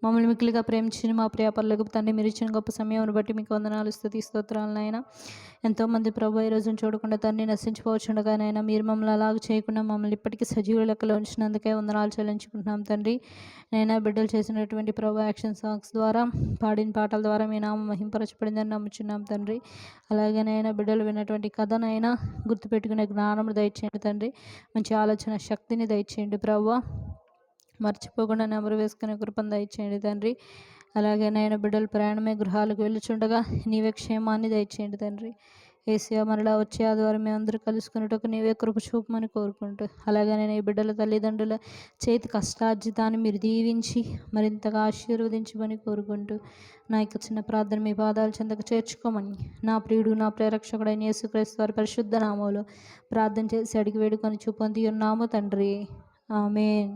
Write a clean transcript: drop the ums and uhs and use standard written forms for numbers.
మమ్మల్ని మిక్కిలిగా ప్రేమించిన మా ప్రియ పరలోకపు తండ్రి, మీరు ఇచ్చిన గొప్ప సమయం బట్టి మీకు వందనాలు, స్తుతి స్తోత్రాలు నాయన. ఎంతోమంది ప్రభు ఈ రోజున చూడకుండా తండ్రి నశించిపోవచ్చుండగా నాయన, మీరు మమ్మల్ని అలాగ చేయకుండా మమ్మల్ని ఇప్పటికీ సజీవ లెక్కలో ఉంచినందుకే వందనాలు చెల్లించుకుంటున్నాం తండ్రి. నైనా బిడ్డలు చేసినటువంటి ప్రభు యాక్షన్ సాంగ్స్ ద్వారా, పాడిన పాటల ద్వారా మీ నామం మహింపరచబడిందని నమ్ముచున్నాం తండ్రి. అలాగే నైనా బిడ్డలు విన్నటువంటి కథనైనా గుర్తుపెట్టుకునే జ్ఞానము దయచేయండి తండ్రి. మంచి ఆలోచన శక్తిని దయచేయండి ప్రభు. మర్చిపోకుండా నెమరు వేసుకునే కృపను దయచేయండి తండ్రి. అలాగే నేను బిడ్డలు ప్రయాణమే గృహాలకు వెళ్ళుచుండగా నీవే క్షేమాన్ని దయచేయండి తండ్రి. ఏసియా మరలా వచ్చే ఆదివారం మేము అందరూ కలుసుకున్నట్టు నీవే కృప చూపమని కోరుకుంటూ, అలాగే నేను ఈ బిడ్డల తల్లిదండ్రుల చేతి కష్టార్జితాన్ని మీరు దీవించి మరింతగా ఆశీర్వదించమని కోరుకుంటూ, నా యొక్క చిన్న ప్రార్థన మీ పాదాల చెంతకు చేర్చుకోమని నా ప్రియుడు నా ప్రేరక్షకుడైన యేసుక్రీస్తు వారి పరిశుద్ధ నామములో ప్రార్థన చేసి అడిగి వేడుకొని చూపొంది ఉన్నాము తండ్రి. ఆమేన్.